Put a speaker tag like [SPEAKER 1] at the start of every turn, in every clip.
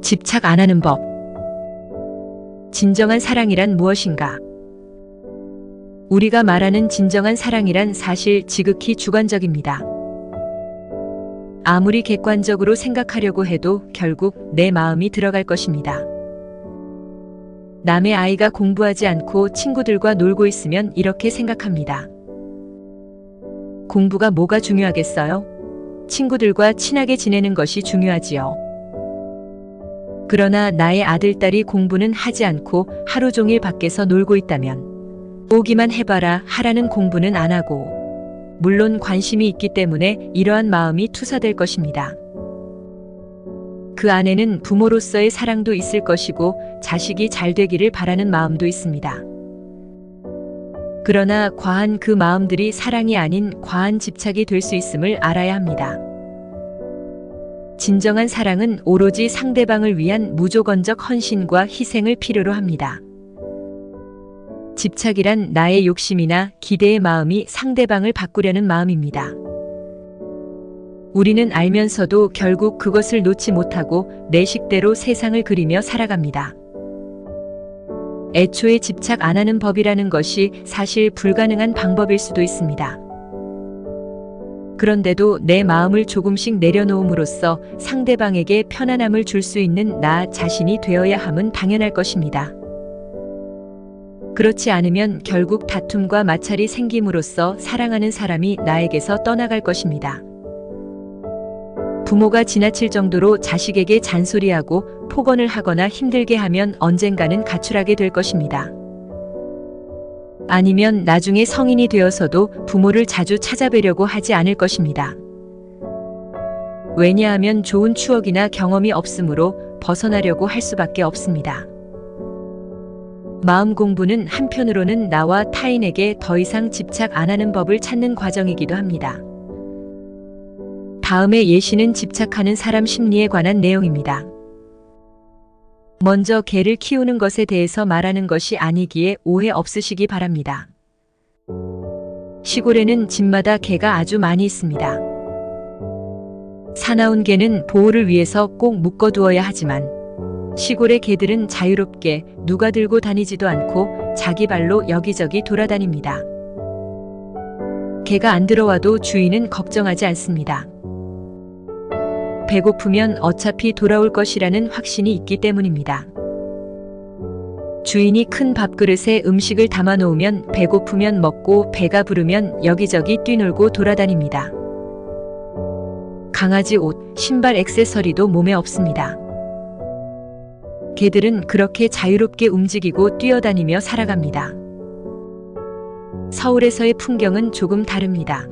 [SPEAKER 1] 집착 안 하는 법. 진정한 사랑이란 무엇인가? 우리가 말하는 진정한 사랑이란 사실 지극히 주관적입니다. 아무리 객관적으로 생각하려고 해도 결국 내 마음이 들어갈 것입니다. 남의 아이가 공부하지 않고 친구들과 놀고 있으면 이렇게 생각합니다. 공부가 뭐가 중요하겠어요? 친구들과 친하게 지내는 것이 중요하지요. 그러나 나의 아들, 딸이 공부는 하지 않고 하루 종일 밖에서 놀고 있다면 오기만 해봐라 하라는 공부는 안 하고, 물론 관심이 있기 때문에 이러한 마음이 투사될 것입니다. 그 안에는 부모로서의 사랑도 있을 것이고 자식이 잘 되기를 바라는 마음도 있습니다. 그러나 과한 그 마음들이 사랑이 아닌 과한 집착이 될 수 있음을 알아야 합니다. 진정한 사랑은 오로지 상대방을 위한 무조건적 헌신과 희생을 필요로 합니다. 집착이란 나의 욕심이나 기대의 마음이 상대방을 바꾸려는 마음입니다. 우리는 알면서도 결국 그것을 놓지 못하고 내 식대로 세상을 그리며 살아갑니다. 애초에 집착 안 하는 법이라는 것이 사실 불가능한 방법일 수도 있습니다. 그런데도 내 마음을 조금씩 내려놓음으로써 상대방에게 편안함을 줄 수 있는 나 자신이 되어야 함은 당연할 것입니다. 그렇지 않으면 결국 다툼과 마찰이 생김으로써 사랑하는 사람이 나에게서 떠나갈 것입니다. 부모가 지나칠 정도로 자식에게 잔소리하고 폭언을 하거나 힘들게 하면 언젠가는 가출하게 될 것입니다. 아니면 나중에 성인이 되어서도 부모를 자주 찾아뵈려고 하지 않을 것입니다. 왜냐하면 좋은 추억이나 경험이 없으므로 벗어나려고 할 수밖에 없습니다. 마음 공부는 한편으로는 나와 타인에게 더 이상 집착 안 하는 법을 찾는 과정이기도 합니다. 다음의 예시는 집착하는 사람 심리에 관한 내용입니다. 먼저 개를 키우는 것에 대해서 말하는 것이 아니기에 오해 없으시기 바랍니다. 시골에는 집마다 개가 아주 많이 있습니다. 사나운 개는 보호를 위해서 꼭 묶어두어야 하지만 시골의 개들은 자유롭게 누가 들고 다니지도 않고 자기 발로 여기저기 돌아다닙니다. 개가 안 들어와도 주인은 걱정하지 않습니다. 배고프면 어차피 돌아올 것이라는 확신이 있기 때문입니다. 주인이 큰 밥그릇에 음식을 담아 놓으면 배고프면 먹고 배가 부르면 여기저기 뛰놀고 돌아다닙니다. 강아지 옷, 신발, 액세서리도 몸에 없습니다. 개들은 그렇게 자유롭게 움직이고 뛰어다니며 살아갑니다. 서울에서의 풍경은 조금 다릅니다.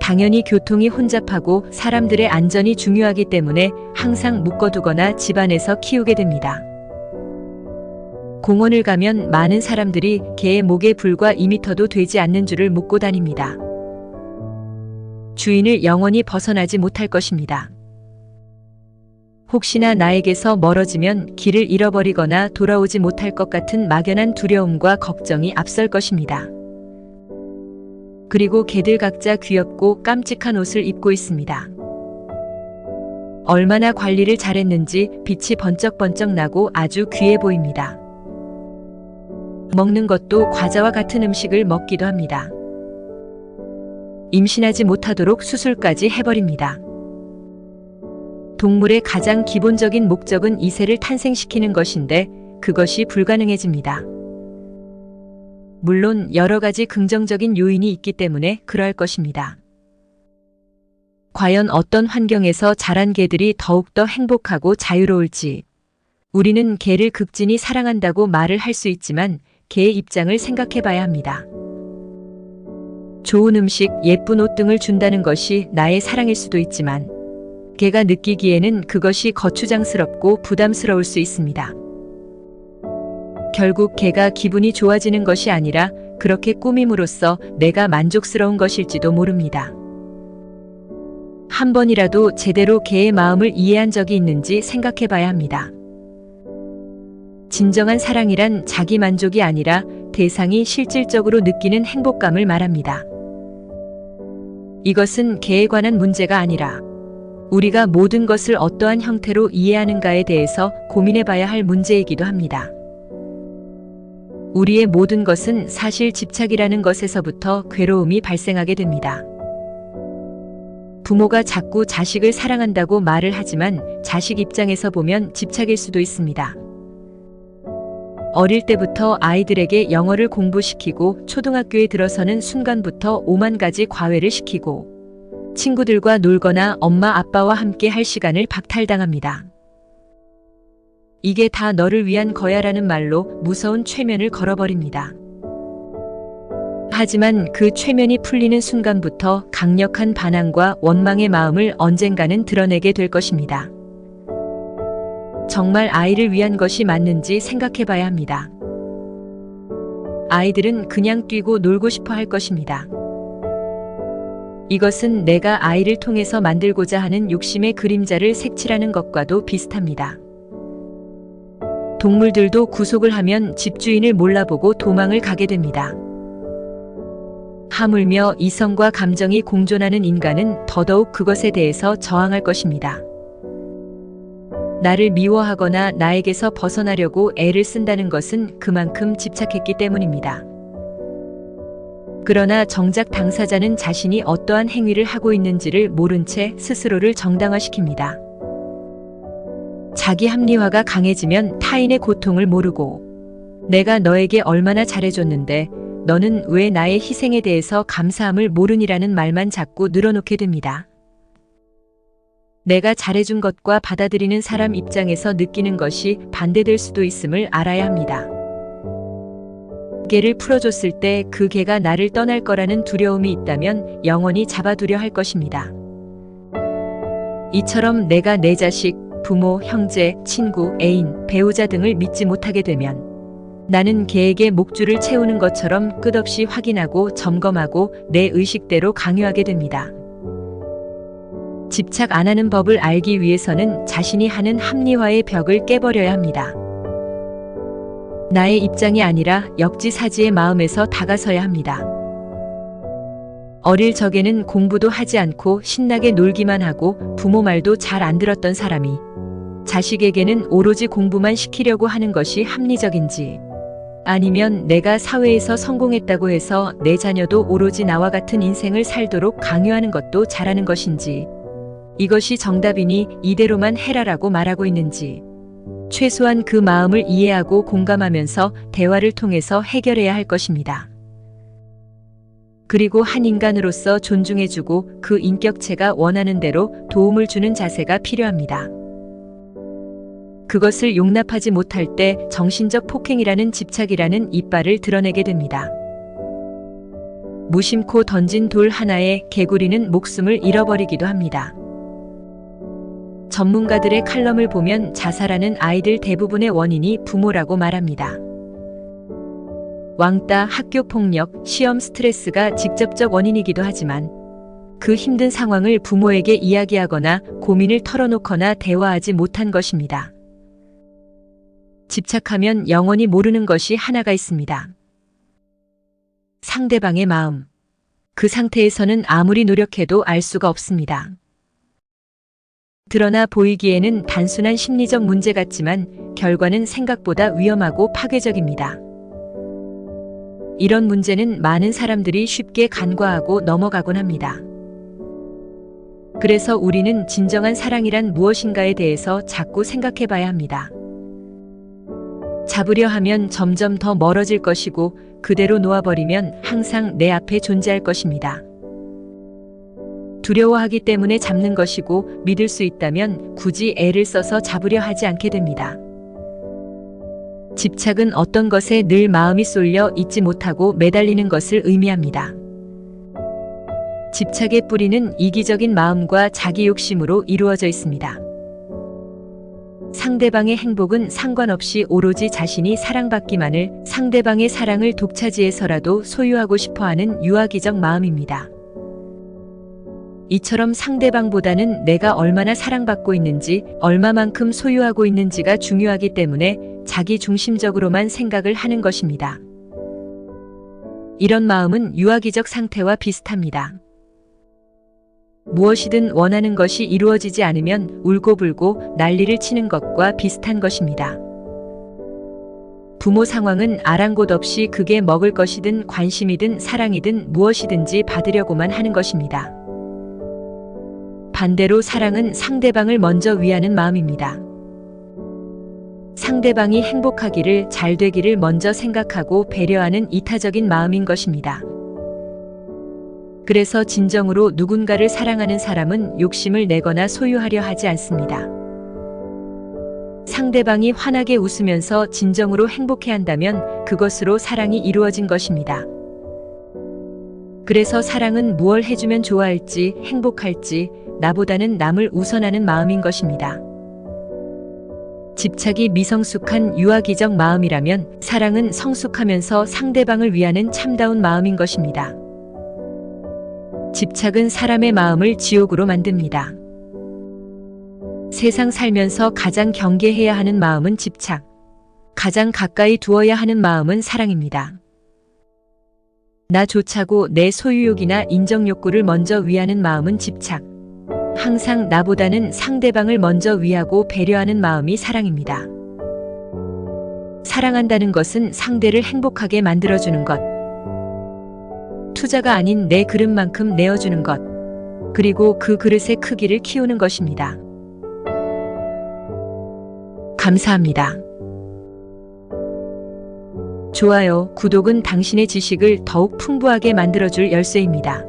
[SPEAKER 1] 당연히 교통이 혼잡하고 사람들의 안전이 중요하기 때문에 항상 묶어두거나 집안에서 키우게 됩니다. 공원을 가면 많은 사람들이 개의 목에 불과 2m도 되지 않는 줄을 묶고 다닙니다. 주인을 영원히 벗어나지 못할 것입니다. 혹시나 나에게서 멀어지면 길을 잃어버리거나 돌아오지 못할 것 같은 막연한 두려움과 걱정이 앞설 것입니다. 그리고 개들 각자 귀엽고 깜찍한 옷을 입고 있습니다. 얼마나 관리를 잘했는지 빛이 번쩍번쩍 나고 아주 귀해 보입니다. 먹는 것도 과자와 같은 음식을 먹기도 합니다. 임신하지 못하도록 수술까지 해버립니다. 동물의 가장 기본적인 목적은 이세를 탄생시키는 것인데 그것이 불가능해집니다. 물론 여러 가지 긍정적인 요인이 있기 때문에 그럴 것입니다. 과연 어떤 환경에서 자란 개들이 더욱더 행복하고 자유로울지, 우리는 개를 극진히 사랑한다고 말을 할 수 있지만 개의 입장을 생각해 봐야 합니다. 좋은 음식, 예쁜 옷 등을 준다는 것이 나의 사랑일 수도 있지만 개가 느끼기에는 그것이 거추장스럽고 부담스러울 수 있습니다. 결국 개가 기분이 좋아지는 것이 아니라 그렇게 꾸밈으로써 내가 만족스러운 것일지도 모릅니다. 한 번이라도 제대로 개의 마음을 이해한 적이 있는지 생각해 봐야 합니다. 진정한 사랑이란 자기 만족이 아니라 대상이 실질적으로 느끼는 행복감을 말합니다. 이것은 개에 관한 문제가 아니라 우리가 모든 것을 어떠한 형태로 이해하는가에 대해서 고민해 봐야 할 문제이기도 합니다. 우리의 모든 것은 사실 집착이라는 것에서부터 괴로움이 발생하게 됩니다. 부모가 자꾸 자식을 사랑한다고 말을 하지만 자식 입장에서 보면 집착일 수도 있습니다. 어릴 때부터 아이들에게 영어를 공부시키고 초등학교에 들어서는 순간부터 5만 가지 과외를 시키고 친구들과 놀거나 엄마 아빠와 함께 할 시간을 박탈당합니다. 이게 다 너를 위한 거야라는 말로 무서운 최면을 걸어버립니다. 하지만 그 최면이 풀리는 순간부터 강력한 반항과 원망의 마음을 언젠가는 드러내게 될 것입니다. 정말 아이를 위한 것이 맞는지 생각해 봐야 합니다. 아이들은 그냥 뛰고 놀고 싶어 할 것입니다. 이것은 내가 아이를 통해서 만들고자 하는 욕심의 그림자를 색칠하는 것과도 비슷합니다. 동물들도 구속을 하면 집주인을 몰라보고 도망을 가게 됩니다. 하물며 이성과 감정이 공존하는 인간은 더더욱 그것에 대해서 저항할 것입니다. 나를 미워하거나 나에게서 벗어나려고 애를 쓴다는 것은 그만큼 집착했기 때문입니다. 그러나 정작 당사자는 자신이 어떠한 행위를 하고 있는지를 모른 채 스스로를 정당화시킵니다. 자기 합리화가 강해지면 타인의 고통을 모르고 내가 너에게 얼마나 잘해줬는데 너는 왜 나의 희생에 대해서 감사함을 모르니라는 말만 자꾸 늘어놓게 됩니다. 내가 잘해준 것과 받아들이는 사람 입장에서 느끼는 것이 반대될 수도 있음을 알아야 합니다. 개를 풀어줬을 때 그 개가 나를 떠날 거라는 두려움이 있다면 영원히 잡아두려 할 것입니다. 이처럼 내가 내 자식, 부모, 형제, 친구, 애인, 배우자 등을 믿지 못하게 되면 나는 개에게 목줄을 채우는 것처럼 끝없이 확인하고 점검하고 내 의식대로 강요하게 됩니다. 집착 안 하는 법을 알기 위해서는 자신이 하는 합리화의 벽을 깨버려야 합니다. 나의 입장이 아니라 역지사지의 마음에서 다가서야 합니다. 어릴 적에는 공부도 하지 않고 신나게 놀기만 하고 부모 말도 잘 안 들었던 사람이 자식에게는 오로지 공부만 시키려고 하는 것이 합리적인지, 아니면 내가 사회에서 성공했다고 해서 내 자녀도 오로지 나와 같은 인생을 살도록 강요하는 것도 잘하는 것인지, 이것이 정답이니 이대로만 해라라고 말하고 있는지, 최소한 그 마음을 이해하고 공감하면서 대화를 통해서 해결해야 할 것입니다. 그리고 한 인간으로서 존중해주고 그 인격체가 원하는 대로 도움을 주는 자세가 필요합니다. 그것을 용납하지 못할 때 정신적 폭행이라는 집착이라는 이빨을 드러내게 됩니다. 무심코 던진 돌 하나에 개구리는 목숨을 잃어버리기도 합니다. 전문가들의 칼럼을 보면 자살하는 아이들 대부분의 원인이 부모라고 말합니다. 왕따, 학교 폭력, 시험 스트레스가 직접적 원인이기도 하지만 그 힘든 상황을 부모에게 이야기하거나 고민을 털어놓거나 대화하지 못한 것입니다. 집착하면 영원히 모르는 것이 하나가 있습니다. 상대방의 마음. 그 상태에서는 아무리 노력해도 알 수가 없습니다. 드러나 보이기에는 단순한 심리적 문제 같지만 결과는 생각보다 위험하고 파괴적입니다. 이런 문제는 많은 사람들이 쉽게 간과하고 넘어가곤 합니다. 그래서 우리는 진정한 사랑이란 무엇인가에 대해서 자꾸 생각해 봐야 합니다. 잡으려 하면 점점 더 멀어질 것이고 그대로 놓아버리면 항상 내 앞에 존재할 것입니다. 두려워하기 때문에 잡는 것이고 믿을 수 있다면 굳이 애를 써서 잡으려 하지 않게 됩니다. 집착은 어떤 것에 늘 마음이 쏠려 잊지 못하고 매달리는 것을 의미합니다. 집착의 뿌리는 이기적인 마음과 자기 욕심으로 이루어져 있습니다. 상대방의 행복은 상관없이 오로지 자신이 사랑받기만을, 상대방의 사랑을 독차지해서라도 소유하고 싶어하는 유아기적 마음입니다. 이처럼 상대방보다는 내가 얼마나 사랑받고 있는지, 얼마만큼 소유하고 있는지가 중요하기 때문에 자기 중심적으로만 생각을 하는 것입니다. 이런 마음은 유아기적 상태와 비슷합니다. 무엇이든 원하는 것이 이루어지지 않으면 울고불고 난리를 치는 것과 비슷한 것입니다. 부모 상황은 아랑곳 없이 그게 먹을 것이든 관심이든 사랑이든 무엇이든지 받으려고만 하는 것입니다. 반대로 사랑은 상대방을 먼저 위하는 마음입니다. 상대방이 행복하기를, 잘 되기를 먼저 생각하고 배려하는 이타적인 마음인 것입니다. 그래서 진정으로 누군가를 사랑하는 사람은 욕심을 내거나 소유하려 하지 않습니다. 상대방이 환하게 웃으면서 진정으로 행복해한다면 그것으로 사랑이 이루어진 것입니다. 그래서 사랑은 무엇을 해주면 좋아할지, 행복할지, 나보다는 남을 우선하는 마음인 것입니다. 집착이 미성숙한 유아기적 마음이라면 사랑은 성숙하면서 상대방을 위하는 참다운 마음인 것입니다. 집착은 사람의 마음을 지옥으로 만듭니다. 세상 살면서 가장 경계해야 하는 마음은 집착, 가장 가까이 두어야 하는 마음은 사랑입니다. 나조차고 내 소유욕이나 인정욕구를 먼저 위하는 마음은 집착, 항상 나보다는 상대방을 먼저 위하고 배려하는 마음이 사랑입니다. 사랑한다는 것은 상대를 행복하게 만들어주는 것, 투자가 아닌 내 그릇만큼 내어주는 것, 그리고 그 그릇의 크기를 키우는 것입니다. 감사합니다. 좋아요, 구독은 당신의 지식을 더욱 풍부하게 만들어줄 열쇠입니다.